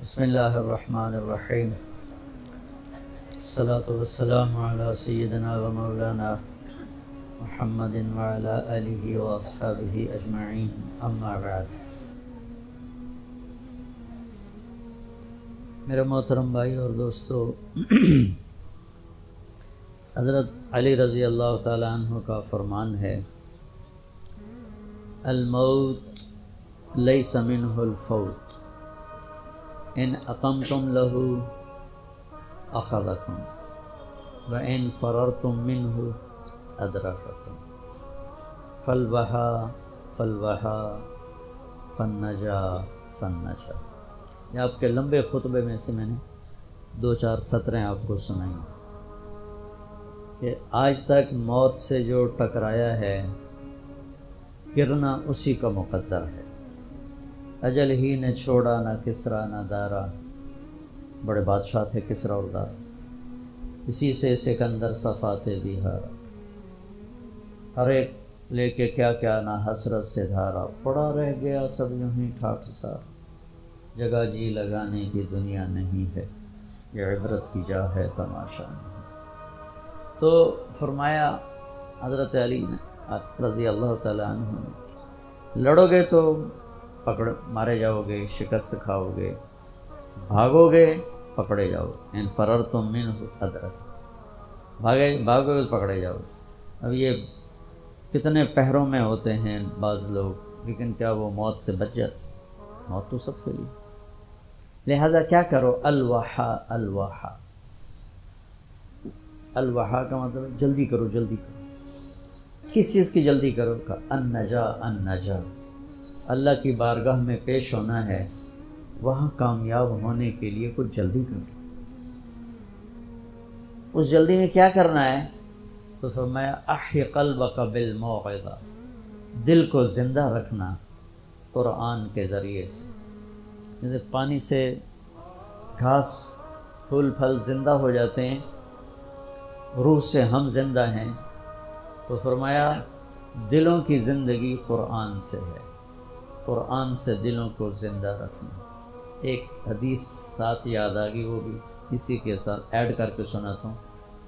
بسم اللہ الرحمن الرحیم، الصلاۃ والسلام علی سیدنا و مولانا محمد وعلی آلہ واصحابہ اجمعین، اما بعد۔ میرے محترم بھائی اور دوستو، حضرت علی رضی اللہ تعالیٰ عنہ کا فرمان ہے، الموت لیس منہ الفوت، ان اقمتم لہ اخذکم وان فررتم منہ ادرککم، فالوہا فالوہا فالنجا فالنجا۔ یہ آپ کے لمبے خطبے میں سے میں نے 2-4 سطریں آپ کو سنائیں کہ آج تک موت سے جو ٹکرایا ہے، گرنا اسی کا مقدر ہے۔ اجل ہی نے چھوڑا نہ کسرا نہ دارا، بڑے بادشاہ تھے کسرا اور دارا، اسی سے سکندر صفات بیہارا، ہر ایک لے کے کیا کیا نہ حسرت سے دھارا، پڑا رہ گیا سب یوں ہی ٹھاٹھ سا، جگہ جی لگانے کی دنیا نہیں ہے، یہ عبرت کی جا ہے تماشا نہیں۔ تو فرمایا حضرت علی نے رضی اللہ تعالیٰ عنہ، لڑو گے تو پکڑ مارے جاؤ گے، شکست کھاؤ گے، بھاگو گے پکڑے جاؤ گے، ان فررتم منہ ادرک، بھاگو گے پکڑے جاؤ گے۔ اب یہ کتنے پہروں میں ہوتے ہیں بعض لوگ، لیکن کیا وہ موت سے بچ جاتے؟ موت تو سب کے لیے، لہٰذا کیا کرو، الوحا الوحا، الوحا کا مطلب جلدی کرو جلدی کرو۔ کس چیز کی جلدی کرو؟ کا النجا النجا، اللہ کی بارگاہ میں پیش ہونا ہے، وہاں کامیاب ہونے کے لیے کچھ جلدی کرو۔ اس جلدی میں کیا کرنا ہے؟ تو فرمایا احی قلبک بالموعظہ، دل کو زندہ رکھنا قرآن کے ذریعے سے۔ جیسے پانی سے گھاس پھول پھل زندہ ہو جاتے ہیں، روح سے ہم زندہ ہیں، تو فرمایا دلوں کی زندگی قرآن سے ہے، قرآن سے دلوں کو زندہ رکھنا۔ ایک حدیث ساتھ یاد آ گئی، وہ بھی اسی کے ساتھ ایڈ کر کے سناتا ہوں۔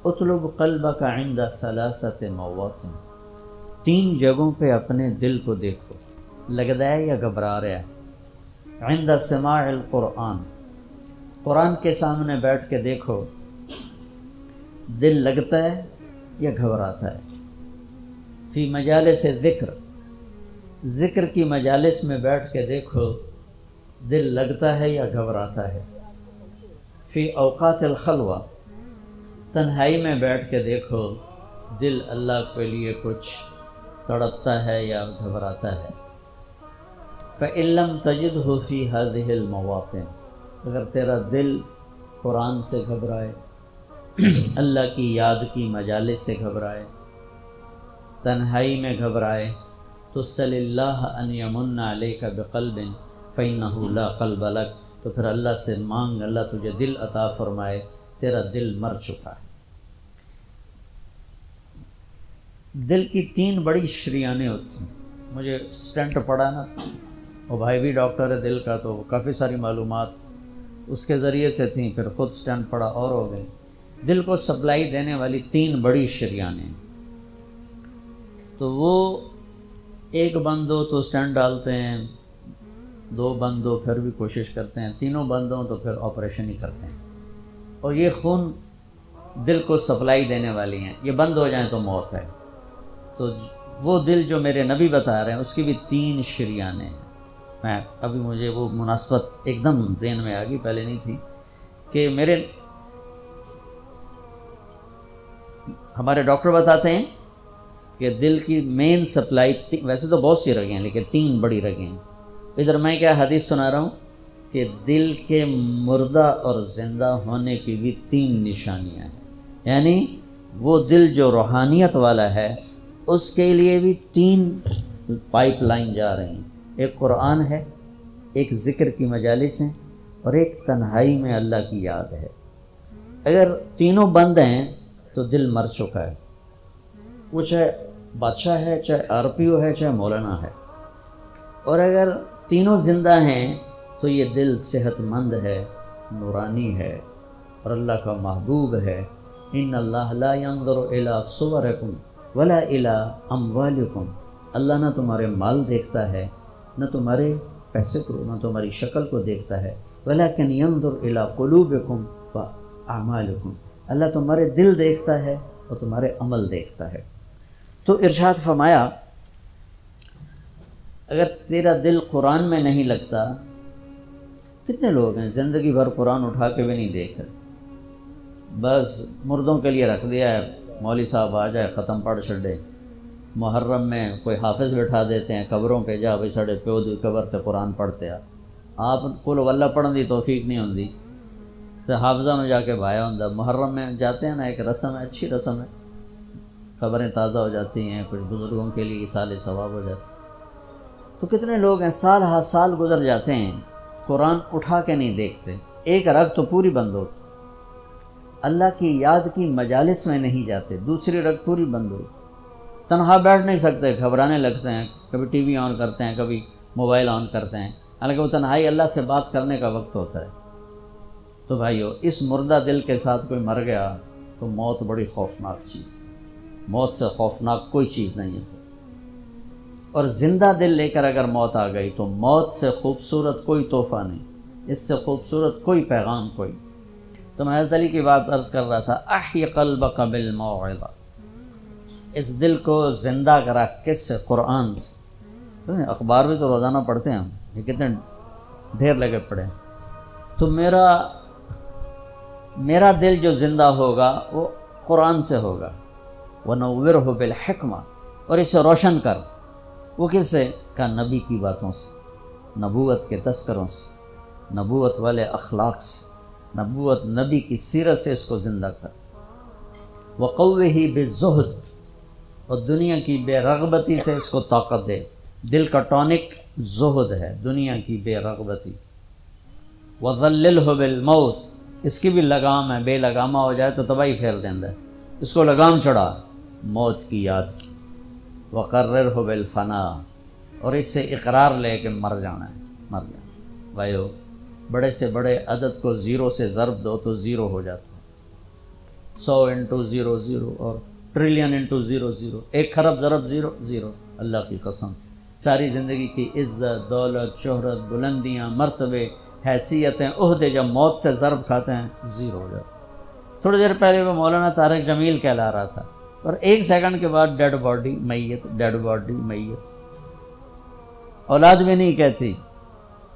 اطلب قلبک عند 3 مواطن، 3 جگہوں پہ اپنے دل کو دیکھو، لگتا ہے یا گھبرا رہا ہے۔ عند سماع القرآن، قرآن کے سامنے بیٹھ کے دیکھو، دل لگتا ہے یا گھبراتا ہے۔ فی مجالس ذکر، ذکر کی مجالس میں بیٹھ کے دیکھو، دل لگتا ہے یا گھبراتا ہے۔ فی اوقات الخلوہ، تنہائی میں بیٹھ کے دیکھو، دل اللہ کے لیے کچھ تڑپتا ہے یا گھبراتا ہے۔ فإن لم تجدہ فی ہذہ المواطن، اگر تیرا دل قرآن سے گھبرائے، اللہ کی یاد کی مجالس سے گھبرائے، تنہائی میں گھبرائے، تو صلی اللہ ان یمن علیک بقلب فإنہ لا قلب لک، تو پھر اللہ سے مانگ اللہ تجھے دل عطا فرمائے، تیرا دل مر چکا ہے۔ دل کی 3 بڑی شریانیں ہوتی ہیں۔ مجھے سٹنٹ پڑا نا، وہ بھائی بھی ڈاکٹر ہے دل کا، تو کافی ساری معلومات اس کے ذریعے سے تھیں، پھر خود سٹنٹ پڑا اور ہو گئی۔ دل کو سپلائی دینے والی 3 بڑی شریانیں، تو وہ ایک بند ہو تو سٹنٹ ڈالتے ہیں، 2 بند ہو پھر بھی کوشش کرتے ہیں، 3 بند ہوں تو پھر آپریشن ہی کرتے ہیں۔ اور یہ خون دل کو سپلائی دینے والی ہیں، یہ بند ہو جائیں تو موت ہے۔ تو وہ دل جو میرے نبی بتا رہے ہیں، اس کی بھی 3 شریانیں ہیں۔ میں ابھی مجھے وہ مناسبت ایک دم ذہن میں آ گئی، پہلے نہیں تھی، کہ ہمارے ڈاکٹر بتاتے ہیں کہ دل کی مین سپلائی، ویسے تو بہت سی رگیں ہیں لیکن 3 بڑی رگیں ہیں۔ ادھر میں کیا حدیث سنا رہا ہوں کہ دل کے مردہ اور زندہ ہونے کی بھی 3 نشانیاں ہیں، یعنی وہ دل جو روحانیت والا ہے اس کے لیے بھی 3 پائپ لائن جا رہی ہیں، ایک قرآن ہے، ایک ذکر کی مجالس ہیں، اور ایک تنہائی میں اللہ کی یاد ہے۔ اگر تینوں بند ہیں تو دل مر چکا ہے، وہ چاہے بادشاہ ہے، چاہے RPO ہے، چاہے مولانا ہے۔ اور اگر تینوں زندہ ہیں تو یہ دل صحت مند ہے، نورانی ہے اور اللہ کا محبوب ہے۔ ان اللہ لا ينظر الى صورکم ولا الى اموالکم، اللہ نہ تمہارے مال دیکھتا ہے، نہ تمہارے پیسے کو، نہ تمہاری شکل کو دیکھتا ہے، ولکن ينظر الى قلوبکم واعمالکم، اللہ تمہارے دل دیکھتا ہے اور تمہارے عمل دیکھتا ہے۔ تو ارشاد فرمایا اگر تیرا دل قرآن میں نہیں لگتا، کتنے لوگ ہیں زندگی بھر قرآن اٹھا کے بھی نہیں دیکھ رہے، بس مردوں کے لیے رکھ دیا ہے، مولوی صاحب آ جائے ختم پڑھ چھڑے، محرم میں کوئی حافظ بٹھا دیتے ہیں قبروں پہ، جا بھائی ساڑے پیو دی قبر تے قرآن پڑھتے آپ کل واللہ پڑھن دی توفیق نہیں ہوندی تو حافظہ میں جا کے بھایا ہوندا۔ محرم میں جاتے ہیں نا، ایک رسم ہے، اچھی رسم ہے، قبریں تازہ ہو جاتی ہیں، کچھ بزرگوں کے لیے ایصال ثواب ہو جاتا ہے۔ تو کتنے لوگ ہیں سال ہر سال گزر جاتے ہیں قرآن اٹھا کے نہیں دیکھتے، ایک رگ تو پوری بند ہوتی، اللہ کی یاد کی مجالس میں نہیں جاتے، دوسری رگ پوری بند ہوتی، تنہا بیٹھ نہیں سکتے، گھبرانے لگتے ہیں، کبھی ٹی وی آن کرتے ہیں، کبھی موبائل آن کرتے ہیں، حالانکہ وہ تنہائی اللہ سے بات کرنے کا وقت ہوتا ہے۔ تو بھائیو، اس مردہ دل کے ساتھ کوئی مر گیا تو موت بڑی خوفناک چیز ہے، موت سے خوفناک کوئی چیز نہیں ہے۔ اور زندہ دل لے کر اگر موت آ گئی تو موت سے خوبصورت کوئی تحفہ نہیں، اس سے خوبصورت کوئی پیغام کوئی۔ تو میں حضرت علی کی بات عرض کر رہا تھا، احی قلبک بالموعظہ، اس دل کو زندہ کرا کس سے؟ قرآن سے۔ اخبار بھی تو روزانہ پڑھتے ہیں ہم، یہ کتنے ڈھیر لگے پڑے ہیں۔ تو میرا دل جو زندہ ہوگا وہ قرآن سے ہوگا، وَنَوِّرْهُ بِالْحِکْمَةِ، اور اسے روشن کر، وہ کس سے؟ کہ نبی کی باتوں سے، نبوت کے تذکروں سے، نبوت والے اخلاق سے، نبی کی سیرت سے اس کو زندہ کر۔ وَقَوِّهِ بِالزُّهْدِ، اور دنیا کی بے رغبتی سے اس کو طاقت دے۔ دل کا ٹونک زہد ہے، دنیا کی بے رغبتی۔ وَظَلِّلْهُ بِالْمَوْتِ، اس کی بھی لگام ہے، بے لگامہ ہو جائے تو تباہی پھیر دیندہ ہے، اس کو لگام چڑھا موت کی یاد کی۔ وَقَرِّرْهُ بِالْفَنَاءِ، اور اس سے اقرار لے کہ مر جانا ہے، مر جانا۔ بھائیو، بڑے سے بڑے عدد کو زیرو سے ضرب دو تو زیرو ہو جاتا ہے، 100 انٹو 0 0، اور ٹریلین انٹو 0 0، 1 خرب ضرب 0 0۔ اللہ کی قسم، ساری زندگی کی عزت، دولت، شہرت، بلندیاں، مرتبے، حیثیتیں، عہدے جب موت سے ضرب کھاتے ہیں زیرو ہو جاتے ہیں۔ تھوڑی دیر پہلے وہ مولانا طارق جمیل کہلا رہا تھا، اور 1 سیکنڈ کے بعد ڈیڈ باڈی میت، ڈیڈ باڈی میت۔ اولاد بھی نہیں کہتی،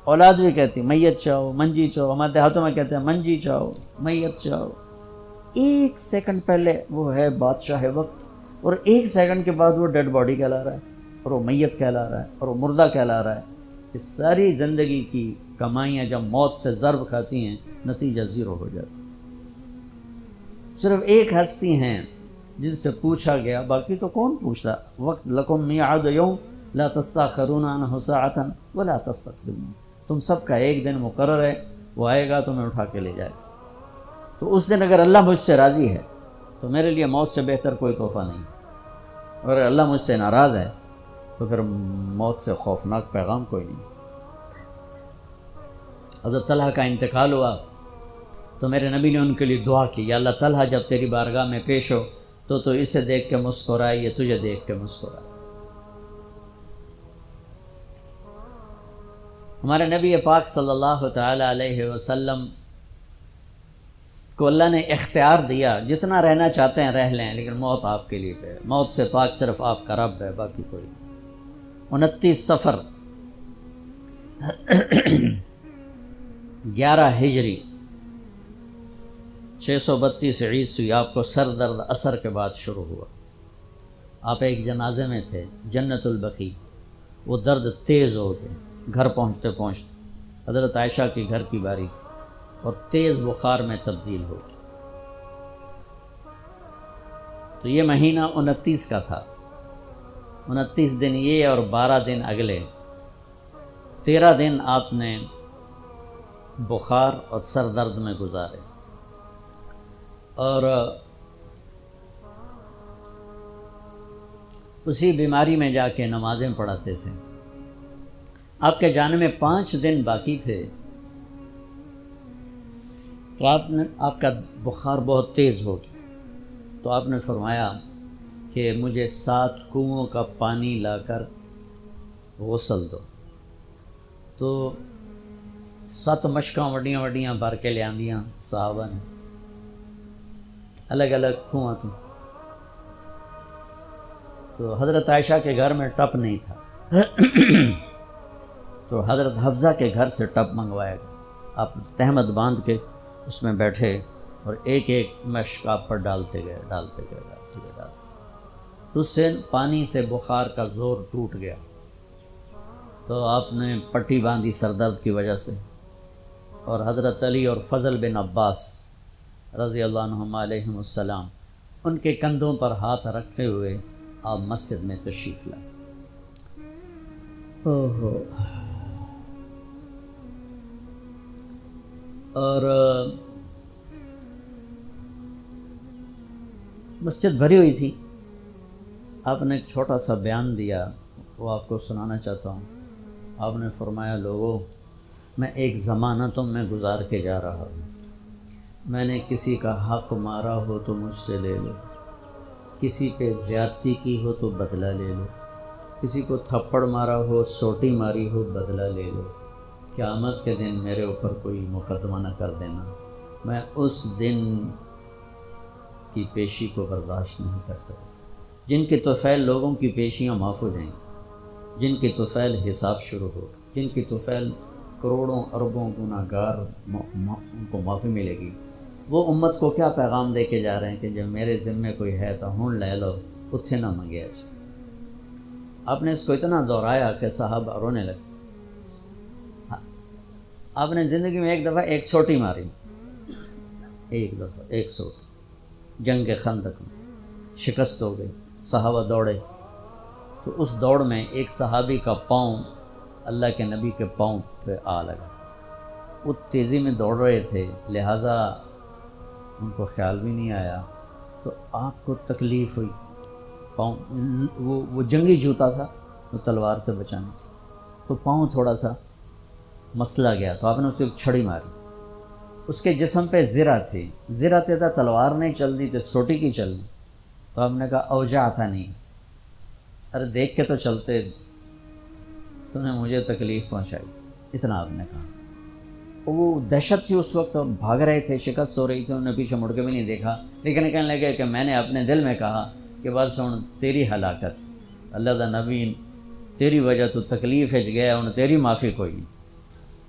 اولاد بھی کہتی میت چاہو، منجی چاہو، ہمارے دیہاتوں میں کہتے ہیں منجی چاہو، میت چاہو۔ 1 سیکنڈ پہلے وہ ہے بادشاہ وقت، اور 1 سیکنڈ کے بعد وہ ڈیڈ باڈی کہلا رہا ہے، اور وہ میت کہلا رہا ہے، اور وہ مردہ کہلا رہا ہے۔ کہ ساری زندگی کی کمائیاں جب موت سے ضرب کھاتی ہیں نتیجہ زیرو ہو جاتا ہے۔ صرف ایک ہستی ہیں جن سے پوچھا گیا، باقی تو کون پوچھتا؟ وقت لکم میعاد یوم لا تستاخرون عنہ ساعۃ ولا تستقدمون، تم سب کا ایک دن مقرر ہے، وہ آئے گا تمہیں اٹھا کے لے جائے گا۔ تو اس دن اگر اللہ مجھ سے راضی ہے تو میرے لیے موت سے بہتر کوئی تحفہ نہیں، اور اگر اللہ مجھ سے ناراض ہے تو پھر موت سے خوفناک پیغام کوئی نہیں۔ حضرت طلحہ کا انتقال ہوا تو میرے نبی نے ان کے لیے دعا کی، یا اللہ طلحہ جب تیری بارگاہ میں پیش ہو تو اسے دیکھ کے مسکرائے، یہ تجھے دیکھ کے مسکرائے۔ ہمارے نبی پاک صلی اللہ تعالی علیہ وسلم کو اللہ نے اختیار دیا، جتنا رہنا چاہتے ہیں رہ لیں، لیکن موت آپ کے لیے ہے، موت سے پاک صرف آپ کا رب ہے، باقی کوئی نہیں۔ 29 صفر 11 ہجری 632 عیسوی آپ کو سر درد اثر کے بعد شروع ہوا۔ آپ ایک جنازے میں تھے جنت البقیع، وہ درد تیز ہو گئے، گھر پہنچتے پہنچتے حضرت عائشہ کی گھر کی باری تھی اور تیز بخار میں تبدیل ہو گئی۔ تو یہ مہینہ 29 کا تھا، 29 دن یہ اور 12 دن اگلے، 13 دن آپ نے بخار اور سر درد میں گزارے، اور اسی بیماری میں جا کے نمازیں پڑھاتے تھے۔ آپ کے جانے میں 5 دن باقی تھے تو آپ کا بخار بہت تیز ہو گیا، تو آپ نے فرمایا کہ مجھے 7 کنوؤں کا پانی لا کر غسل دو۔ تو 7 مشکاں وڈیاں وڈیاں بھر کے لے آندیاں صحابہ نے، الگ الگ کنواں تو حضرت عائشہ کے گھر میں ٹپ نہیں تھا تو حضرت حفصہ کے گھر سے ٹپ منگوایا گیا۔ آپ تہمت باندھ کے اس میں بیٹھے اور ایک ایک مشک آپ پر ڈالتے گئے تو اس سے پانی سے بخار کا زور ٹوٹ گیا۔ تو آپ نے پٹی باندھی سر درد کی وجہ سے، اور حضرت علی اور فضل بن عباس رضی اللہ عنہم علیہم السلام ان کے کندھوں پر ہاتھ رکھتے ہوئے آپ مسجد میں تشریف لائے۔ اور مسجد بھری ہوئی تھی۔ آپ نے ایک چھوٹا سا بیان دیا، وہ آپ کو سنانا چاہتا ہوں۔ آپ نے فرمایا، لوگوں، میں ایک زمانہ تم میں گزار کے جا رہا ہوں، میں نے کسی کا حق مارا ہو تو مجھ سے لے لو، کسی پہ زیادتی کی ہو تو بدلہ لے لو، کسی کو تھپڑ مارا ہو، سوٹی ماری ہو، بدلہ لے لو، قیامت کے دن میرے اوپر کوئی مقدمہ نہ کر دینا، میں اس دن کی پیشی کو برداشت نہیں کر سکتا۔ جن کے طفیل لوگوں کی پیشیاں معاف ہو جائیں گی، جن کے طفیل حساب شروع ہو، جن کی طفیل کروڑوں اربوں گناہ گار ان کو معافی ملے گی، وہ امت کو کیا پیغام دے کے جا رہے ہیں کہ جب میرے ذمے کوئی ہے تو ہون لے لو، اتھے نہ منگیا جائے۔ آپ نے اس کو اتنا دہرایا کہ صحابہ رونے لگے۔ آپ نے زندگی میں ایک دفعہ ایک سوٹی ماری، ایک دفعہ ایک سوٹی، جنگ خندق میں شکست ہو گئی، صحابہ دوڑے، تو اس دوڑ میں ایک صحابی کا پاؤں اللہ کے نبی کے پاؤں پہ آ لگا۔ وہ تیزی میں دوڑ رہے تھے، لہٰذا ان کو خیال بھی نہیں آیا، تو آپ کو تکلیف ہوئی۔ پاؤں وہ جنگی جوتا تھا، وہ تلوار سے بچانے، تو پاؤں تھوڑا سا مسلا گیا، تو آپ نے اسے چھڑی ماری۔ اس کے جسم پہ زرہ تھی، زرہ تھا، تلوار نہیں چل دی تو سوٹی کی چل دی۔ تو آپ نے کہا اوجا تھا نہیں، ارے دیکھ کے تو چلتے، تو نے مجھے تکلیف پہنچائی، اتنا آپ نے کہا۔ وہ دہشت تھی اس وقت، بھاگ رہے تھے، شکست ہو رہی تھی، انہوں نے پیچھے مڑ کے بھی نہیں دیکھا، لیکن کہنے لگے کہ میں نے اپنے دل میں کہا کہ بس ہن تیری ہلاکت، اللہ دا نبی تیری وجہ تو تکلیف ہج گیا، ہن تیری معافی کوئی نہیں۔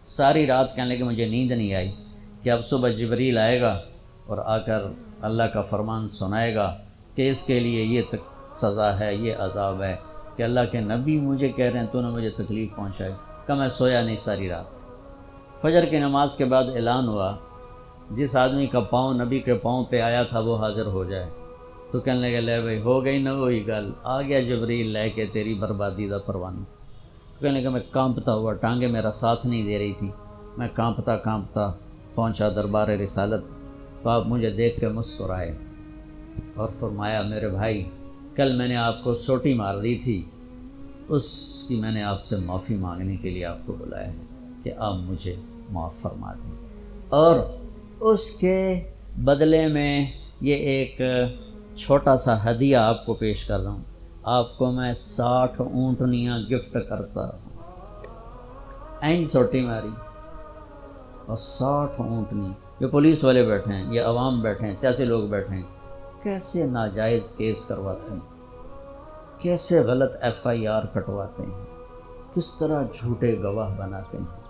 ساری رات کہنے لگے مجھے نیند نہیں آئی کہ اب صبح جبریل آئے گا اور آ کر اللہ کا فرمان سنائے گا کہ اس کے لیے یہ سزا ہے، یہ عذاب ہے، کہ اللہ کے نبی مجھے کہہ رہے ہیں تو نے مجھے تکلیف پہنچائی۔ کہ میں سویا نہیں ساری رات۔ فجر کی نماز کے بعد اعلان ہوا جس آدمی کا پاؤں نبی کے پاؤں پہ آیا تھا وہ حاضر ہو جائے۔ تو کہنے لگے لے بھائی ہو گئی نہ وہی گل، آ گیا جبریل لے کے تیری بربادی دا پروانہ۔ تو کہنے لگا میں کانپتا ہوا، ٹانگیں میرا ساتھ نہیں دے رہی تھی، میں کانپتا پہنچا دربار رسالت۔ تو آپ مجھے دیکھ کے مسکرائے اور فرمایا میرے بھائی، کل میں نے آپ کو سوٹی مار دی تھی، اس کی میں نے آپ سے معافی مانگنے کے لیے آپ کو بلایا ہے کہ آپ مجھے معاف فرما دیں، اور اس کے بدلے میں یہ ایک چھوٹا سا ہدیہ آپ کو پیش کر رہا ہوں، آپ کو میں 60 اونٹنیاں گفٹ کرتا ہوں۔ این سوٹی ماری اور 60 اونٹنی، یہ پولیس والے بیٹھے ہیں، یہ عوام بیٹھے ہیں، سیاسی لوگ بیٹھے ہیں، کیسے ناجائز کیس کرواتے ہیں، کیسے غلط FIR کٹواتے ہیں، کس طرح جھوٹے گواہ بناتے ہیں۔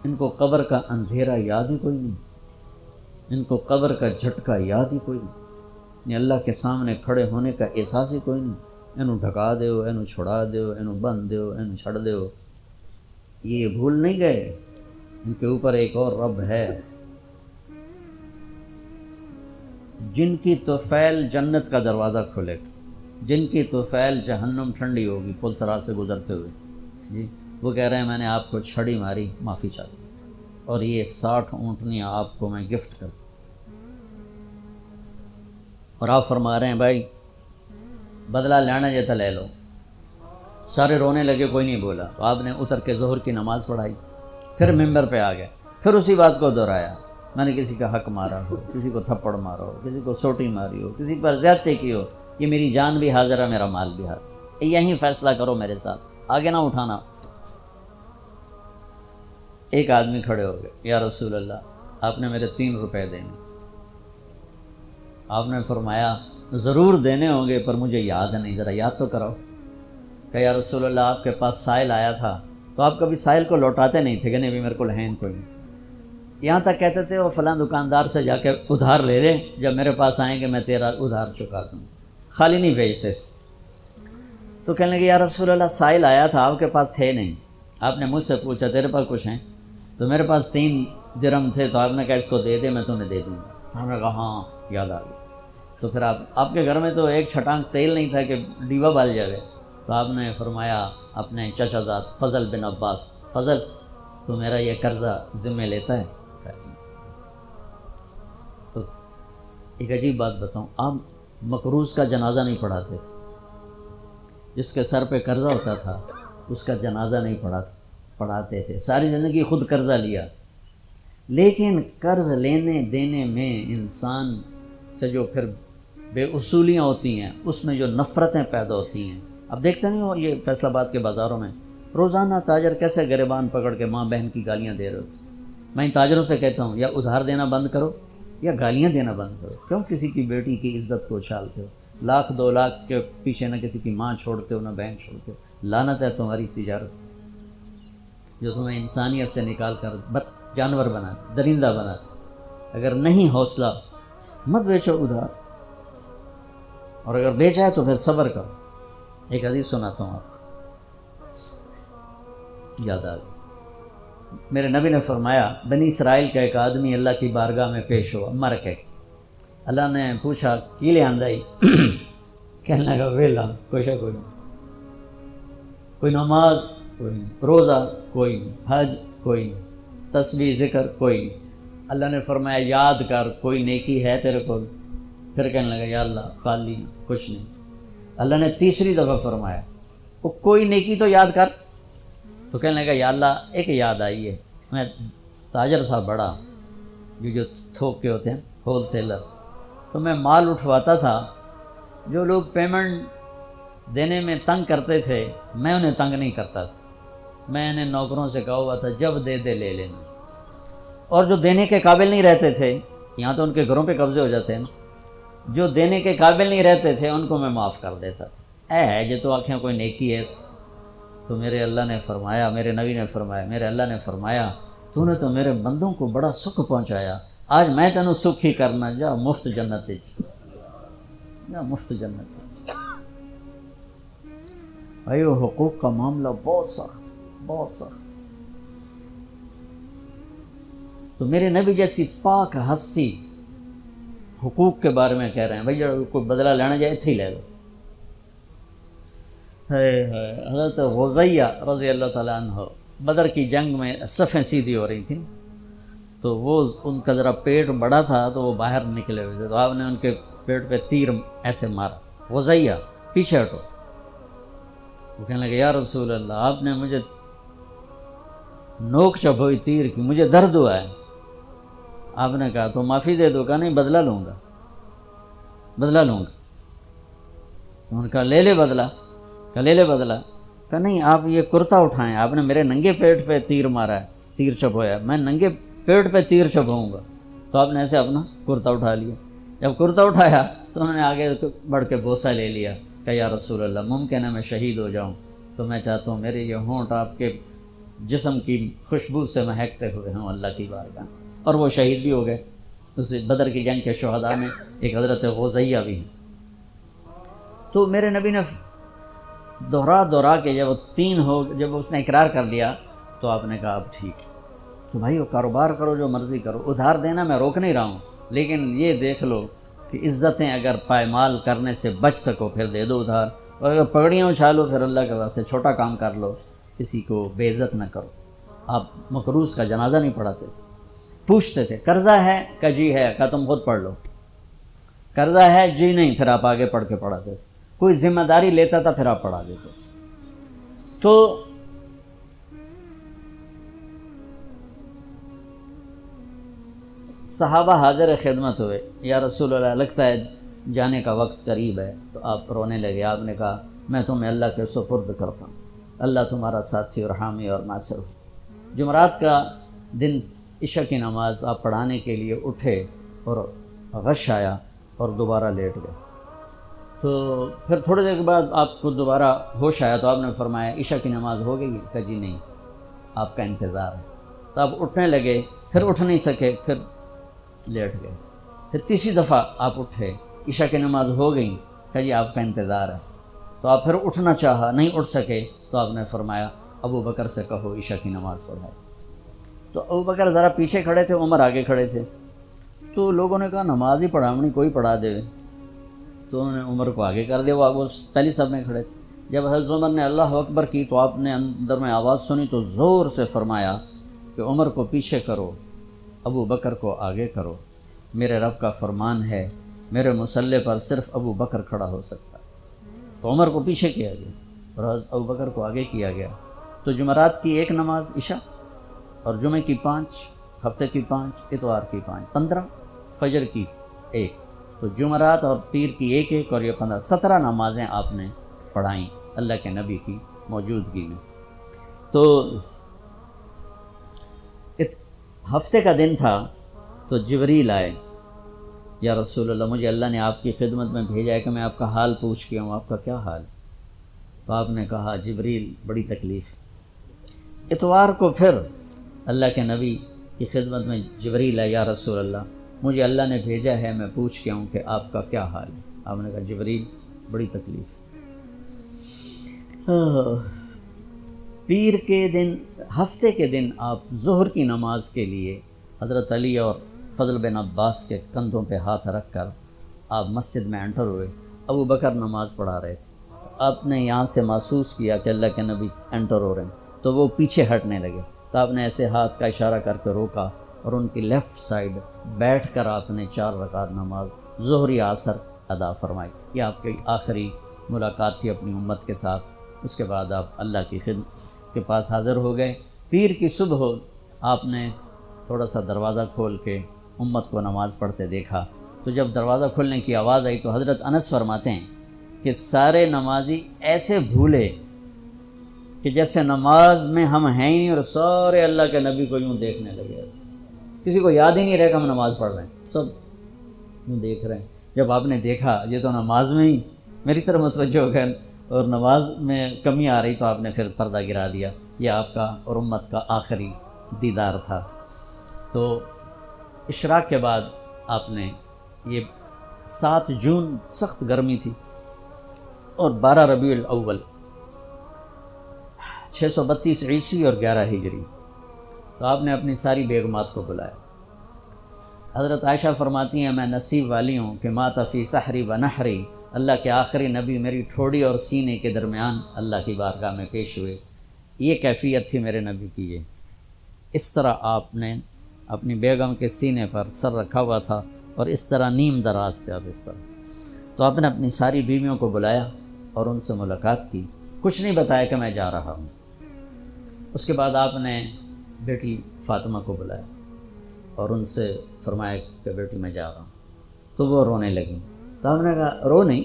ان کو قبر کا اندھیرا یاد ہی کوئی نہیں، ان کو قبر کا جھٹکا یاد ہی کوئی نہیں، اللہ کے سامنے کھڑے ہونے کا احساس ہی کوئی نہیں۔ انہوں ڈھکا دیو، انہوں چھڑا دیو، انہوں بند دیو، انہوں چھڑ دیو۔ یہ بھول نہیں گئے، ان کے اوپر ایک اور رب ہے جن کی طفیل جنت کا دروازہ کھلے گا، جن کی طفیل جہنم ٹھنڈی ہوگی پل صراط سے گزرتے ہوئے۔ جی وہ کہہ رہے ہیں میں نے آپ کو چھڑی ماری، معافی چاہتا ہوں، اور یہ 60 اونٹنیاں آپ کو میں گفٹ کرتا ہوں۔ اور آپ فرما رہے ہیں بھائی بدلہ لینا جیتا لے لو۔ سارے رونے لگے، کوئی نہیں بولا۔ تو آپ نے اتر کے ظہر کی نماز پڑھائی، پھر ممبر پہ آ گئے، پھر اسی بات کو دہرایا میں نے کسی کا حق مارا ہو، کسی کو تھپڑ مارا ہو، کسی کو سوٹی ماری ہو، کسی پر زیادتی کی ہو، یہ میری جان بھی حاضر ہے، میرا مال بھی حاضر ہے، یہیں فیصلہ کرو میرے ساتھ، آگے نہ اٹھانا۔ ایک آدمی کھڑے ہو گئے، یا رسول اللہ آپ نے میرے 3 روپے دینے۔ آپ نے فرمایا ضرور دینے ہوں گے پر مجھے یاد نہیں، ذرا یاد تو کراؤ۔ کہ یا رسول اللہ آپ کے پاس سائل آیا تھا تو آپ کبھی سائل کو لوٹاتے نہیں تھے کہ نہیں بھی میرے کو لہین کوئی نہیں، یہاں تک کہتے تھے وہ فلاں دکاندار سے جا کے ادھار لے لے، جب میرے پاس آئیں گے میں تیرا ادھار چکا دوں، خالی نہیں بھیجتے تھے۔ تو کہنے لگے یا رسول اللہ سائل آیا تھا آپ کے پاس تھے نہیں، آپ نے مجھ سے پوچھا تیرے پاس کچھ ہیں، تو میرے پاس 3 درہم تھے، تو آپ نے کہا اس کو دے دے میں تمہیں دے دوں گا۔ ہم نے کہا ہاں یاد آ گیا۔ تو پھر آپ کے گھر میں تو ایک چھٹانک تیل نہیں تھا کہ ڈیبا بال جائے، تو آپ نے فرمایا اپنے چچا زاد فضل بن عباس، فضل تو میرا یہ قرضہ ذمہ لیتا ہے؟ تو ایک عجیب بات بتاؤں، آپ مقروض کا جنازہ نہیں پڑھاتے تھے، جس کے سر پہ قرضہ ہوتا تھا اس کا جنازہ نہیں پڑھاتے تھے، ساری زندگی خود قرضہ لیا۔ لیکن قرض لینے دینے میں انسان سے جو پھر بے اصولیاں ہوتی ہیں، اس میں جو نفرتیں پیدا ہوتی ہیں، اب دیکھتے نہیں ہو یہ فیصل آباد کے بازاروں میں روزانہ تاجر کیسے گریبان پکڑ کے ماں بہن کی گالیاں دے رہے ہوتے۔ میں ان تاجروں سے کہتا ہوں یا ادھار دینا بند کرو یا گالیاں دینا بند کرو، کیوں کسی کی بیٹی کی عزت کو اچھالتے ہو؟ 1,00,000 2 لاکھ کے پیچھے نہ کسی کی ماں چھوڑتے ہو نہ بہن چھوڑتے ہو، لعنت ہے تمہاری تجارت جو تمہیں انسانیت سے نکال کر جانور بناتے، درندہ بناتے۔ اگر نہیں حوصلہ مت بیچو ادھار، اور اگر بیچا ہے تو پھر صبر کرو۔ ایک حدیث سناتا ہوں آپ کو، یاد آ گئی۔ میرے نبی نے فرمایا بنی اسرائیل کا ایک آدمی اللہ کی بارگاہ میں پیش ہوا، مر کے۔ اللہ نے پوچھا کی لے آندائی؟ کہنے لگا ویلا کوئی شے کوئی نہیں، کوئی نماز کوئی نہیں، روزہ کوئی نہیں، حج کوئی نہیں، تسبیح ذکر کوئی نہیں۔ اللہ نے فرمایا یاد کر کوئی نیکی ہے تیرے کو؟ پھر کہنے لگا یا اللہ خالی کچھ نہیں۔ اللہ نے تیسری دفعہ فرمایا وہ کوئی نیکی تو یاد کر۔ تو کہنے لگا یا اللہ ایک یاد آئی ہے، میں تاجر تھا بڑا، جو تھوک کے ہوتے ہیں ہول سیلر، تو میں مال اٹھواتا تھا، جو لوگ پیمنٹ دینے میں تنگ کرتے تھے میں انہیں تنگ نہیں کرتا تھا، میں نے نوکروں سے کہا ہوا تھا جب دے دے لے لینا، اور جو دینے کے قابل نہیں رہتے تھے، یہاں تو ان کے گھروں پہ قبضے ہو جاتے ہیں نا، جو دینے کے قابل نہیں رہتے تھے ان کو میں معاف کر دیتا تھا۔ ہے جو تو آنکھیں کوئی نیکی ہے۔ تو میرے اللہ نے فرمایا، میرے نبی نے فرمایا، میرے اللہ نے فرمایا تو نے تو میرے بندوں کو بڑا سکھ پہنچایا، آج میں تینوں سکھ ہی کرنا، جا مفت جنت جا مفت جنت۔ بھائی وہ حقوق کا معاملہ بہت سخت، بہت سخت۔ تو میرے نبی جیسی پاک ہستی حقوق کے بارے میں کہہ رہے ہیں، بھائی کوئی بدلہ لینا جائے اتھے ہی لے لو۔ حضرت غزیہ رضی اللہ تعالیٰ عنہ بدر کی جنگ میں صفیں سیدھی ہو رہی تھیں، تو وہ ان کا ذرا پیٹ بڑا تھا تو وہ باہر نکلے ہوئے تھے، تو آپ نے ان کے پیٹ پہ تیر ایسے مارا، غزیہ پیچھے ہٹو۔ وہ کہنے لگے یا رسول اللہ آپ نے مجھے نوک چبھوئی تیر کی، مجھے درد ہوا ہے۔ آپ نے کہا تو معافی دے دو؟ کہا نہیں بدلہ لوں گا، بدلہ لوں گا۔ تو انہوں نے کہا لے لے بدلہ، کہا لے لے بدلہ۔ کہا نہیں آپ یہ کرتا اٹھائیں، آپ نے میرے ننگے پیٹ پہ تیر مارا ہے، تیر چبھویا، میں ننگے پیٹ پہ تیر چبھوں گا۔ تو آپ نے ایسے اپنا کرتا اٹھا لیا، جب کرتا اٹھایا تو انہوں نے آگے بڑھ کے بوسہ لے لیا کہ یا رسول اللہ ممکن ہے میں شہید ہو جاؤں، تو میں چاہتا ہوں میرے یہ ہونٹ آپ کے جسم کی خوشبو سے مہکتے ہوئے ہوں اللہ کی بارگاہ۔ اور وہ شہید بھی ہو گئے۔ اس بدر کی جنگ کے شہداء میں ایک حضرت غزیہ بھی ہیں۔ تو میرے نبی نے دوہرا کے جب وہ 3 ہو، جب اس نے اقرار کر لیا تو آپ نے کہا اب ٹھیک ہے، تو بھائی وہ کاروبار کرو جو مرضی کرو، ادھار دینا میں روک نہیں رہا ہوں، لیکن یہ دیکھ لو کہ عزتیں اگر پائمال کرنے سے بچ سکو پھر دے دو ادھار، اور اگر پگڑیاں اچھالو پھر اللہ کے واسطے چھوٹا کام کر لو، کسی کو بے عزت نہ کرو۔ آپ مقروض کا جنازہ نہیں پڑھاتے تھے، پوچھتے تھے قرضہ ہے؟ کہ جی ہے۔ کہ تم خود پڑھ لو۔ قرضہ ہے؟ جی نہیں، پھر آپ آگے پڑھ کے پڑھاتے تھے۔ کوئی ذمہ داری لیتا تھا پھر آپ پڑھا دیتے تھے۔ تو صحابہ حاضر خدمت ہوئے، یا رسول اللہ لگتا ہے جانے کا وقت قریب ہے، تو آپ رونے لگے۔ آپ نے کہا میں تمہیں اللہ کے سپرد کرتا ہوں، اللہ تمہارا ساتھی اور حامی اور ناصر ہو۔ جمعرات کا دن عشاء کی نماز آپ پڑھانے کے لیے اٹھے اور غش آیا اور دوبارہ لیٹ گئے۔ تو پھر تھوڑی دیر کے بعد آپ کو دوبارہ ہوش آیا تو آپ نے فرمایا عشاء کی نماز ہو گئی؟ کہا جی نہیں، آپ کا انتظار ہے۔ تو آپ اٹھنے لگے، پھر اٹھ نہیں سکے، پھر لیٹ گئے۔ پھر تیسری دفعہ آپ اٹھے، عشاء کی نماز ہو گئی؟ کہا جی آپ کا انتظار ہے۔ تو آپ پھر اٹھنا چاہا، نہیں اٹھ سکے، تو آپ نے فرمایا ابو بکر سے کہو عشاء کی نماز پڑھائے۔ تو ابو بکر ذرا پیچھے کھڑے تھے، عمر آگے کھڑے تھے۔ تو لوگوں نے کہا نماز ہی پڑھاونی، کوئی پڑھا دے۔ تو انہوں نے عمر کو آگے کر دیا، وہ پہلی صف میں کھڑے تھے۔ جب حضرت عمر نے اللہ اکبر کی تو آپ نے اندر میں آواز سنی تو زور سے فرمایا کہ عمر کو پیچھے کرو، ابو بکر کو آگے کرو، میرے رب کا فرمان ہے میرے مصلی پر صرف ابو بکر کھڑا ہو سکتا ہے۔ تو عمر کو پیچھے کیا گیا اور ابو بکر کو آگے کیا گیا۔ تو جمعرات کی ایک نماز عشاء، اور جمعے کی 5، ہفتے کی 5، اتوار کی 5، 15، فجر کی 1۔ تو جمعرات اور پیر کی ایک اور یہ 15، 17 نمازیں آپ نے پڑھائیں اللہ کے نبی کی موجودگی میں۔ تو ہفتے کا دن تھا تو جبریل آئے، یا رسول اللہ مجھے اللہ نے آپ کی خدمت میں بھیجا ہے کہ میں آپ کا حال پوچھ کے ہوں، آپ کا کیا حال؟ تو آپ نے کہا جبریل بڑی تکلیف۔ اتوار کو پھر اللہ کے نبی کی خدمت میں جبریل ہے، یا رسول اللہ مجھے اللہ نے بھیجا ہے میں پوچھ کے ہوں کہ آپ کا کیا حال ہے؟ آپ نے کہا جبریل بڑی تکلیف۔ پیر کے دن، ہفتے کے دن آپ ظہر کی نماز کے لیے حضرت علی اور فضل بن عباس کے کندھوں پہ ہاتھ رکھ کر آپ مسجد میں انٹر ہوئے۔ ابو بکر نماز پڑھا رہے تھے، آپ نے یہاں سے محسوس کیا کہ اللہ کے نبی انٹر ہو رہے ہیں، تو وہ پیچھے ہٹنے لگے۔ تو آپ نے ایسے ہاتھ کا اشارہ کر کے روکا اور ان کی لیفٹ سائڈ بیٹھ کر آپ نے 4 رکعت نماز ظہری عصر ادا فرمائی۔ یہ آپ کی آخری ملاقات تھی اپنی امت کے ساتھ۔ اس کے بعد آپ اللہ کی خدمت کے پاس حاضر ہو گئے۔ پیر کی صبح آپ نے تھوڑا سا دروازہ کھول کے امت کو نماز پڑھتے دیکھا۔ تو جب دروازہ کھولنے کی آواز آئی تو حضرت انس فرماتے ہیں کہ سارے نمازی ایسے بھولے کہ جیسے نماز میں ہم ہیں ہی نہیں، اور سارے اللہ کے نبی کو یوں دیکھنے لگے۔ ایسے کسی کو یاد ہی نہیں رہا کہ ہم نماز پڑھ رہے ہیں، سب یوں دیکھ رہے ہیں۔ جب آپ نے دیکھا یہ تو نماز میں ہی میری طرف متوجہ ہو گئے اور نماز میں کمی آ رہی، تو آپ نے پھر پردہ گرا دیا۔ یہ آپ کا اور امت کا آخری دیدار تھا۔ تو اشراق کے بعد آپ نے یہ 7 جون سخت گرمی تھی اور 12 ربیع الاول 632 عیسوی اور 11 ہجری، تو آپ نے اپنی ساری بیگمات کو بلایا۔ حضرت عائشہ فرماتی ہیں میں نصیب والی ہوں کہ مات فی سحری و نحری، اللہ کے آخری نبی میری ٹھوڑی اور سینے کے درمیان اللہ کی بارگاہ میں پیش ہوئے۔ یہ کیفیت تھی میرے نبی کی۔ یہ اس طرح آپ نے اپنی بیگم کے سینے پر سر رکھا ہوا تھا اور اس طرح نیم دراز تھے آپ اس طرح۔ تو آپ نے اپنی ساری بیویوں کو بلایا اور ان سے ملاقات کی، کچھ نہیں بتایا کہ میں جا رہا ہوں۔ اس کے بعد آپ نے بیٹی فاطمہ کو بلایا اور ان سے فرمایا کہ بیٹی میں جا رہا ہوں۔ تو وہ رونے لگیں۔ تو آپ نے کہا رو نہیں،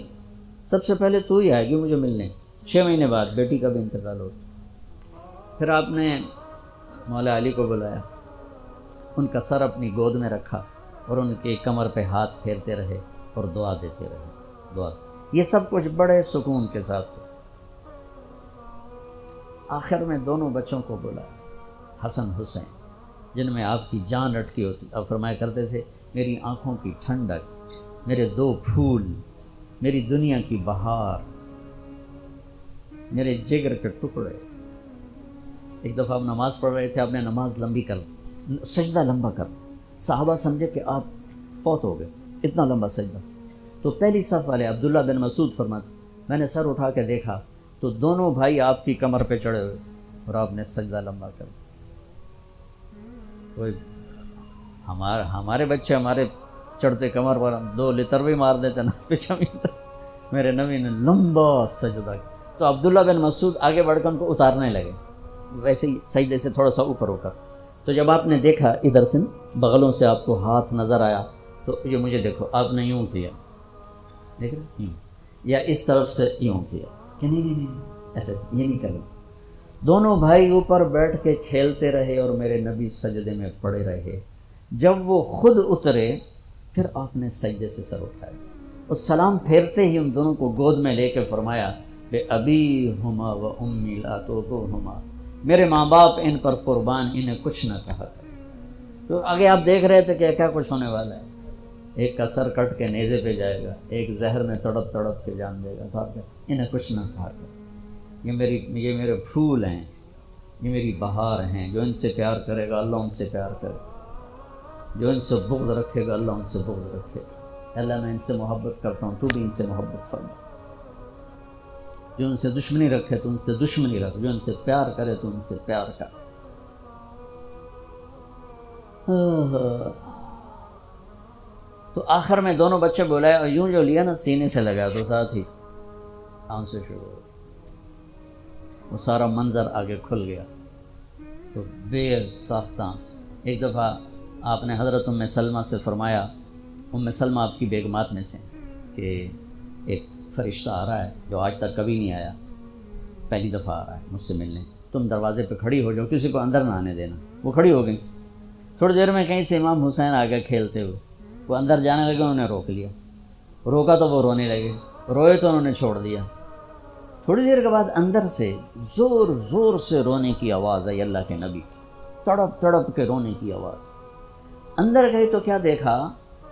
سب سے پہلے تو ہی آئے گی مجھے ملنے۔ 6 مہینے بعد بیٹی کا بھی انتقال ہو۔ پھر آپ نے مولا علی کو بلایا، ان کا سر اپنی گود میں رکھا اور ان کے کمر پہ ہاتھ پھیرتے رہے اور دعا دیتے رہے۔ دعا، یہ سب کچھ بڑے سکون کے ساتھ ہو۔ آخر میں دونوں بچوں کو بلایا، حسن حسین، جن میں آپ کی جان اٹکی ہوتی۔ آپ فرمایا کرتے تھے میری آنکھوں کی ٹھنڈک، میرے 2 پھول، میری دنیا کی بہار، میرے جگر کے ٹکڑے۔ ایک دفعہ آپ نماز پڑھ رہے تھے، آپ نے نماز لمبی کر دی، سجدہ لمبا کر، صحابہ سمجھے کہ آپ فوت ہو گئے، اتنا لمبا سجدہ۔ تو پہلی صف والے عبداللہ بن مسعود فرماتے میں نے سر اٹھا کے دیکھا تو دونوں بھائی آپ کی کمر پہ چڑھے ہوئے تھے اور آپ نے سجدہ لمبا کر دیا۔ کوئی ہمارے بچے ہمارے چڑھتے کمر پر 2 لتر بھی مار دیتے نا پیچھے، میرے نبی نے لمبا سجدہ کیا۔ تو عبداللہ بن مسعود آگے بڑھ کر ان کو اتارنے لگے، ویسے ہی سجدے سے تھوڑا سا اوپر ہو کر۔ تو جب آپ نے دیکھا ادھر سے بغلوں سے آپ کو ہاتھ نظر آیا تو یہ مجھے دیکھو، آپ نے یوں کیا، دیکھ رہے یوں، یا اس طرف سے یوں کیا کہ نہیں ایسے یہ نہیں کرنا۔ دونوں بھائی اوپر بیٹھ کے کھیلتے رہے اور میرے نبی سجدے میں پڑے رہے۔ جب وہ خود اترے پھر آپ نے سجدے سے سر اٹھایا اور سلام پھیرتے ہی ان دونوں کو گود میں لے کے فرمایا بے ابی ہما و امی لا تطعہما، میرے ماں باپ ان پر قربان، انہیں کچھ نہ کہا کرے۔ تو آگے آپ دیکھ رہے تھے کہ کیا کچھ ہونے والا ہے، ایک کا سر کٹ کے نیزے پہ جائے گا، ایک زہر میں تڑپ تڑپ کے جان دے گا، تو آپ انہیں کچھ نہ کہا کرے، یہ میرے پھول ہیں، یہ میری بہار ہیں، جو ان سے پیار کرے گا اللہ ان سے پیار کرے گا، جو ان سے بغض رکھے گا اللہ ان سے بغض رکھے گا۔ اللہ میں ان سے محبت کرتا ہوں، تو بھی ان سے محبت فرما، جو ان سے دشمنی رکھے تو ان سے دشمنی رکھ، جو ان سے پیار کرے تو ان سے پیار کر۔ تو آخر میں دونوں بچے بولائے اور یوں جو لیا نا سینے سے لگا تو ساتھ ہی آنسو سے شروع ہو، وہ سارا منظر آگے کھل گیا تو بے ساختہ آنسو۔ ایک دفعہ آپ نے حضرت ام سلمہ سے فرمایا، ام سلمہ آپ کی بیگمات میں سے، کہ ایک فرشتہ آ رہا ہے جو آج تک کبھی نہیں آیا، پہلی دفعہ آ رہا ہے مجھ سے ملنے، تم دروازے پہ کھڑی ہو جاؤ، کسی کو اندر نہ آنے دینا۔ وہ کھڑی ہو گئی، تھوڑی دیر میں کہیں سے امام حسین آ گئے کھیلتے ہوئے، وہ اندر جانے لگے، انہوں نے روک لیا، روکا تو وہ رونے لگے، روئے تو انہوں نے چھوڑ دیا۔ تھوڑی دیر کے بعد اندر سے زور زور سے رونے کی آواز آئی اللہ کے نبی کی، تڑپ تڑپ کے رونے کی آواز۔ اندر گئی تو کیا دیکھا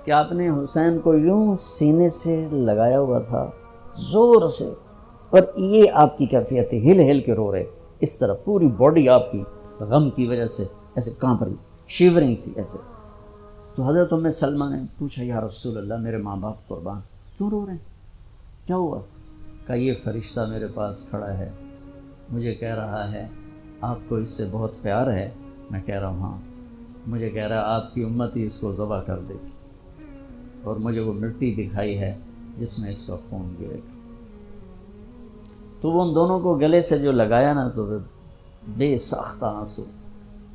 کہ آپ نے حسین کو یوں سینے سے لگایا ہوا تھا زور سے، اور یہ آپ کی کیفیت تھی، ہل ہل کے رو رہے اس طرح، پوری باڈی آپ کی غم کی وجہ سے ایسے کانپ رہی، شیورنگ تھی ایسے۔ تو حضرت ام سلمہ نے پوچھا یا رسول اللہ میرے ماں باپ قربان، کیوں رو رہے ہیں، کیا ہوا؟ کہ یہ فرشتہ میرے پاس کھڑا ہے، مجھے کہہ رہا ہے آپ کو اس سے بہت پیار ہے۔ میں کہہ رہا ہوں ہاں۔ مجھے کہہ رہا ہے آپ کی امت ہی اس کو ذبح کر دے گی، اور مجھے وہ مٹی دکھائی ہے جس میں اس کا خون گرے گا۔ تو وہ ان دونوں کو گلے سے جو لگایا نا تو بے ساختہ آنسو،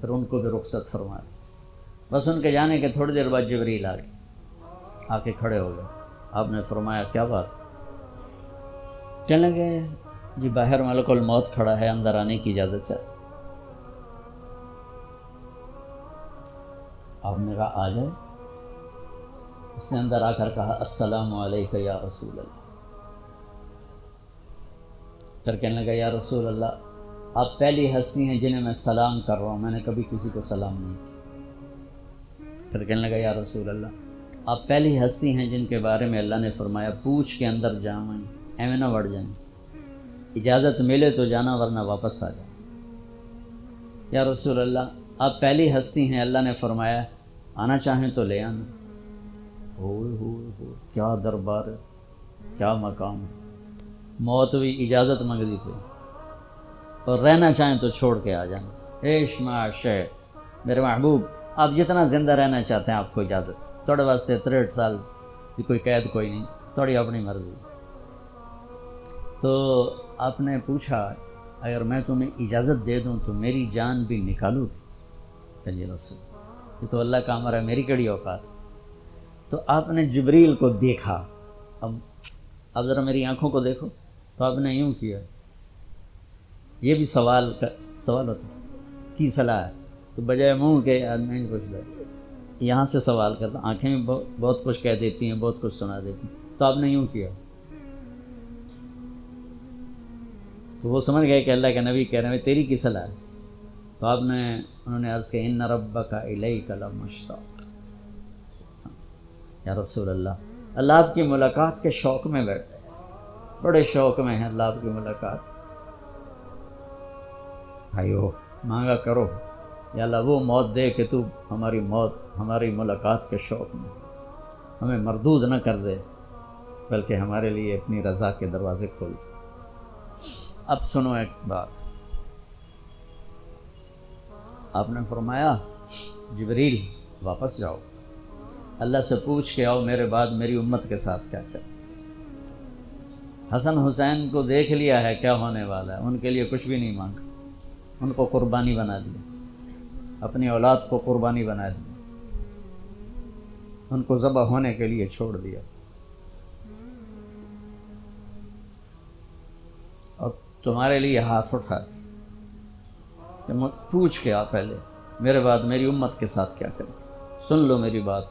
پھر ان کو بھی رخصت فرما دی۔ بس ان کے جانے کے تھوڑی دیر بعد جبریل آ کے کھڑے ہو گئے۔ آپ نے فرمایا کیا بات؟ کہنے لگے جی باہر ملک الموت کھڑا ہے، اندر آنے کی اجازت چاہتے۔ آپ نے کہا آ جائے۔ اس نے اندر آ کر کہا السلام علیکہ یا رسول اللہ۔ پھر کہنے لگا یا رسول اللہ آپ پہلی ہستی ہیں جنہیں میں سلام کر رہا ہوں، میں نے کبھی کسی کو سلام نہیں کیا۔ پھر کہنے لگا یا رسول اللہ آپ پہلی ہستی ہیں جن کے بارے میں اللہ نے فرمایا پوچھ کے اندر جائیں، ایویں نہ بڑھ جائیں، اجازت ملے تو جانا ورنہ واپس آ جائیں۔ یا رسول اللہ آپ پہلی ہستی ہیں اللہ نے فرمایا آنا چاہیں تو لے آنا۔ ہو کیا دربار ہے، کیا مقام ہے، موت بھی اجازت منگتی پہ، اور رہنا چاہیں تو چھوڑ کے آ جانا۔ عیش معاشے میرے محبوب، آپ جتنا زندہ رہنا چاہتے ہیں آپ کو اجازت ہے، تھوڑے واسطے 63 سال کی کوئی قید کوئی نہیں، تھوڑی اپنی مرضی۔ تو آپ نے پوچھا اگر میں تمہیں اجازت دے دوں تو میری جان بھی نکالو گی؟ کہ جی رسول یہ تو اللہ کا امر ہے، میری کڑی اوقات ہے۔ تو آپ نے جبریل کو دیکھا، اب ذرا میری آنکھوں کو دیکھو، تو آپ نے یوں کیا، یہ بھی سوال ہوتا کی صلاح ہے، تو بجائے منہ کے آدمی نہیں پوچھ رہا، یہاں سے سوال کرتا، آنکھیں بھی بہت کچھ کہہ دیتی ہیں، بہت کچھ سنا دیتی ہیں، تو آپ نے یوں کیا۔ تو وہ سمجھ گئے کہ اللہ کے نبی کہہ رہے ہیں تیری کی صلاح ہے۔ تو انہوں نے عرض کہ ان ربک الیک لمشتاق، یا رسول اللہ آپ کی ملاقات کے شوق میں بیٹھے، بڑے شوق میں ہیں اللہ آپ کی ملاقات۔ بھائیو مانگا کرو یا اللہ وہ موت دے کہ تو ہماری ملاقات کے شوق میں ہمیں مردود نہ کر دے، بلکہ ہمارے لیے اپنی رضا کے دروازے کھول دے۔ اب سنو ایک بات، آپ نے فرمایا جبریل واپس جاؤ، اللہ سے پوچھ کے آؤ میرے بعد میری امت کے ساتھ کیا کر۔ حسن حسین کو دیکھ لیا ہے کیا ہونے والا ہے، ان کے لیے کچھ بھی نہیں مانگا، ان کو قربانی بنا دیا۔ اپنی اولاد کو قربانی بنا دیا، ان کو ذبح ہونے کے لیے چھوڑ دیا. اور تمہارے لیے ہاتھ اٹھا کہ پوچھ کے آ پہلے میرے بعد میری امت کے ساتھ کیا کریں. سن لو میری بات،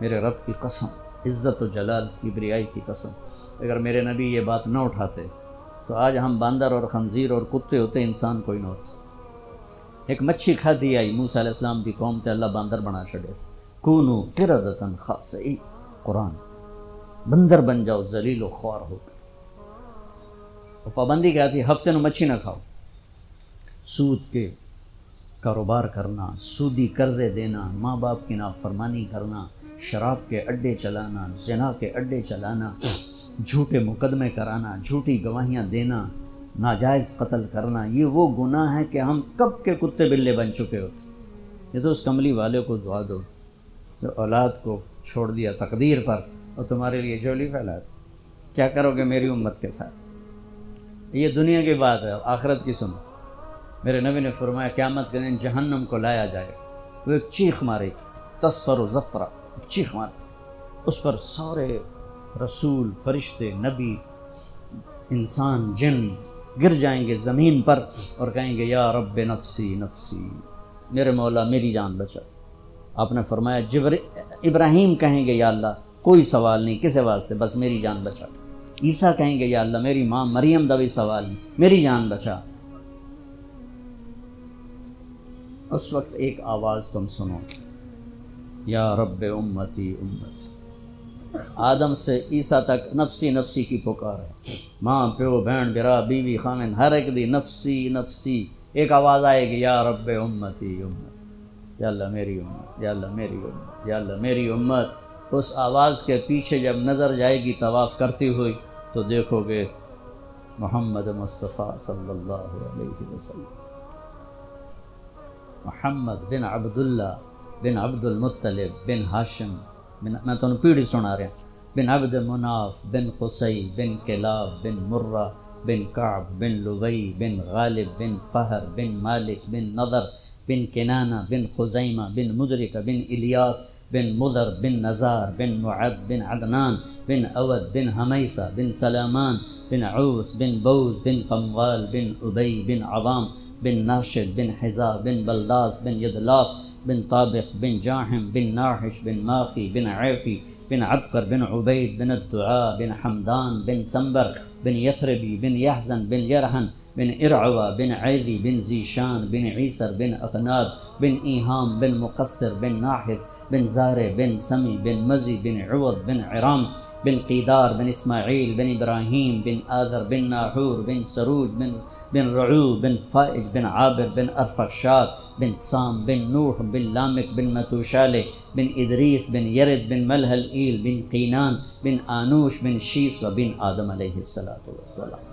میرے رب کی قسم، عزت و جلال کی بریائی کی قسم، اگر میرے نبی یہ بات نہ اٹھاتے تو آج ہم باندر اور خنزیر اور کتے ہوتے، انسان کوئی نہ ہوتا. ایک مچھی کھا دی آئی موسیٰ علیہ السلام دی قوم تے اللہ باندر بنا چھڑے سے. کونو قردۃ خاسئین، قرآن، بندر بن جاؤ ذلیل و خوار ہو کر. اور پابندی کیا تھی؟ ہفتے میں مچھی نہ کھاؤ. سود کے کاروبار کرنا، سودی قرضے دینا، ماں باپ کی نافرمانی کرنا، شراب کے اڈے چلانا، زنا کے اڈے چلانا، جھوٹے مقدمے کرانا، جھوٹی گواہیاں دینا، ناجائز قتل کرنا، یہ وہ گناہ ہے کہ ہم کب کے کتے بلے بن چکے ہوتے. یہ تو اس کملی والے کو دعا دو جو اولاد کو چھوڑ دیا تقدیر پر اور تمہارے لیے جھولی پھیلا دی. کیا کرو گے میری امت کے ساتھ؟ یہ دنیا کی بات ہے، آخرت کی سنو. میرے نبی نے فرمایا قیامت کے دن جہنم کو لایا جائے، وہ ایک چیخ مارے گی، تصفر و زفرہ، ایک چیخ مارے، اس پر سارے رسول، فرشتے، نبی، انسان، جن گر جائیں گے زمین پر اور کہیں گے یا رب نفسی نفسی، میرے مولا میری جان بچا. آپ نے فرمایا ابراہیم کہیں گے یا اللہ کوئی سوال نہیں کسے واسطے، بس میری جان بچا. عیسیٰ کہیں گے یا اللہ میری ماں مریم دا بھی سوال نہیں، میری جان بچا. اس وقت ایک آواز تم سنو گے، یا رب امتی امتی. آدم سے عیسیٰ تک نفسی نفسی کی پکار ہے. ماں، پیو، بہن، برا، بیوی، خامن، ہر ایک دی نفسی نفسی. ایک آواز آئے گی یا رب امتی امتی، یا اللہ میری امت، یا اللہ میری امت، یا اللہ میری امت. اس آواز کے پیچھے جب نظر جائے گی طواف کرتی ہوئی تو دیکھو گے محمد مصطفیٰ صلی اللہ علیہ وسلم، محمد بن عبداللہ بن عبد المطلب بن ہاشم بن، میں تمہیں پیڑھی سنا رہا ہوں، بن عبد مناف بن قصی بن کلاب بن مرہ بن کعب بن لبی بن غالب بن فہر بن مالک بن نضر بن کنانہ بن خزیمہ بن مدرکہ بن الیاس بن مضر بن نزار بن معد بن عدنان بن اود بن حمیسہ بن سلامان بن عوس بن بوز بن قموال بن ابی بن عوام بن ناشد بن حزا بن بلداس بن یدلاف بن طابق بن جاحم بن ناحش بن ماخی بن عیفی بن عبقر بن عبید بن الدعاء بن حمدان بن سنبر بن یثربی بن یحزن بن یرحن بن ارعوى بن عیدی بن زیشان بن عیسر بن اغناب بن ایہام بن مقصر بن ناحف بن زارع بن سمی بن مزی بن عوض بن عرام بن قیدار بن اسماعیل بن ابراہیم بن آذر بن ناحور بن سروج بن رعو بن فائج بن عابر بن ارفخشاد بن سام بن نوح بن لامک بن متوشالہ بن ادریس بن یرد بن ملہل ایل بن قینان بن آنوش بن شیس و بن آدم علیہ السلام.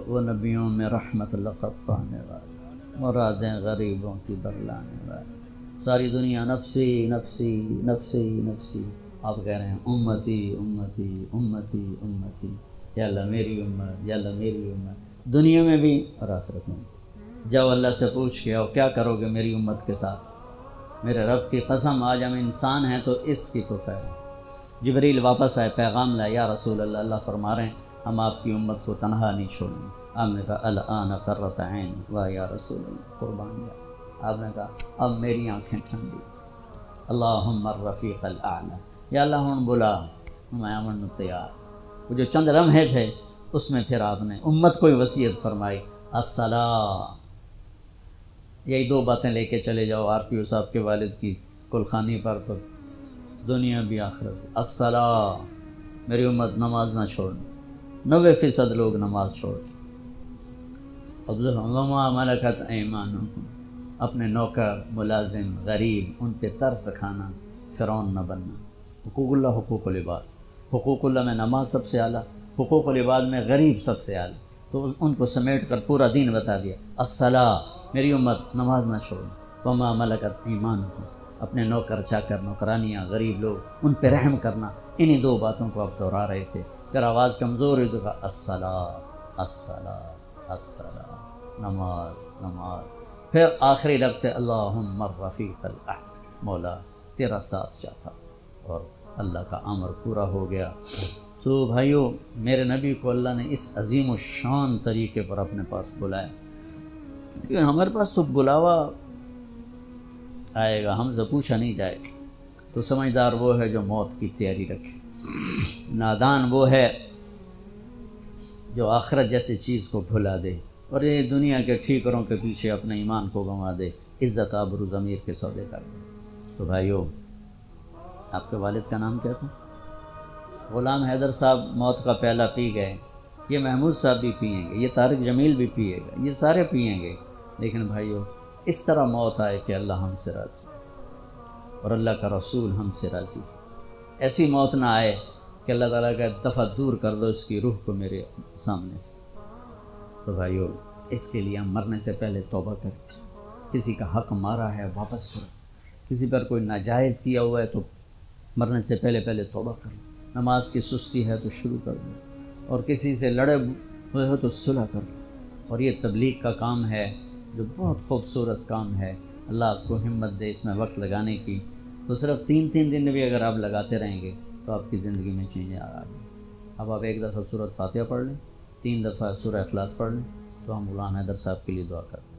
وہ نبیوں میں رحمت لقب پانے والے، مرادیں غریبوں کی برلانے والے. ساری دنیا نفسی نفسی نفسی نفسی، آپ کہہ رہے ہیں امتی امتی امتی امتی، یا اللہ میری امت، یا اللہ میری امت. دنیا میں بھی اور آخرت میں بھی. جاؤ اللہ سے پوچھ کے آؤ کیا کرو گے میری امت کے ساتھ. میرے رب کی قسم آج ہم انسان ہیں تو اس کی تو خیر ہے. جبریل واپس آئے، پیغام لائے، یا رسول اللہ، اللہ فرما رہے ہیں ہم آپ کی امت کو تنہا نہیں چھوڑیں گے. آپ نے کہا الآن قرۃ عین، واہ یا رسول اللہ، قربان جائے. آپ نے کہا اب میری آنکھیں ٹھنڈی. اللہم الرفیق الاعلی، یا اللہ ہوں بلا، میں امن تیار. وہ جو چند لمحے تھے اس میں پھر آپ نے امت کو وصیت فرمائی، الصلاۃ. یہی دو باتیں لے کے چلے جاؤ آر پی او صاحب کے والد کی کلخانی پر، تو دنیا بھی آخرت بھی. الصلاۃ، میری امت نماز نہ چھوڑنا. 90% لوگ نماز چھوڑ کے. اور وما ملکت ایمانکم، اپنے نوکر، ملازم، غریب، ان پہ ترس کھانا، فرعون نہ بننا. حقوق اللہ، حقوق العباد. حقوق اللہ میں نماز سب سے اعلیٰ، حقوق العباد میں غریب سب سے اعلیٰ. تو ان کو سمیٹ کر پورا دین بتا دیا. الصلاۃ، میری امت نماز نہ چھوڑنا. وما ملکت ایمانکم، اپنے نوکر چاکر، نوکرانیاں، غریب لوگ، ان پہ رحم کرنا. انہی دو باتوں کو آپ دہرا رہے تھے. اگر آواز کمزور ہوئی تو کہا الصلاۃ. الصلاۃ الصلاۃ، نماز نماز، پھر آخری لفظ سے اللہم الرفیق الاعلی، مولا تیرا ساتھ چاہتا، اور اللہ کا امر پورا ہو گیا۔ تو بھائیو، میرے نبی کو اللہ نے اس عظیم و شان طریقے پر اپنے پاس بلایا، کیونکہ ہمارے پاس تو بلاوا آئے گا، ہم سے پوچھا نہیں جائے گا۔ تو سمجھدار وہ ہے جو موت کی تیاری رکھے، نادان وہ ہے جو آخرت جیسی چیز کو بھلا دے اور یہ دنیا کے ٹھیکروں کے پیچھے اپنے ایمان کو گنوا دے، عزت آبرو ضمیر کے سودے کر دے۔ تو بھائیو، آپ کے والد کا نام کیا تھا؟ غلام حیدر صاحب موت کا پیالہ پی گئے، یہ محمود صاحب بھی پئیں گے، یہ طارق جمیل بھی پیے گا، یہ سارے پئیں گے، لیکن بھائیو اس طرح موت آئے کہ اللہ ہم سے راضی اور اللہ کا رسول ہم سے راضی، ایسی موت نہ آئے کہ اللہ تعالیٰ کا دفعہ دور کر دو اس کی روح کو میرے سامنے سے۔ تو بھائیو، اس کے لیے ہم مرنے سے پہلے توبہ کریں، کسی کا حق مارا ہے واپس کرو، کسی پر کوئی ناجائز کیا ہوا ہے تو مرنے سے پہلے توبہ کرو، نماز کی سستی ہے تو شروع کر دو، اور کسی سے لڑے ہوئے ہو تو صلح کر لو۔ اور یہ تبلیغ کا کام ہے جو بہت خوبصورت کام ہے، اللہ آپ کو ہمت دے اس میں وقت لگانے کی۔ تو صرف 3 دن بھی اگر آپ لگاتے رہیں گے تو آپ کی زندگی میں چینجیں آ گئی۔ اب آپ ایک دفعہ سورۃ فاتحہ پڑھ لیں، 3 دفعہ سورہ اخلاص پڑھ لیں، تو ہم غلام حیدر صاحب کے لیے دعا کریں۔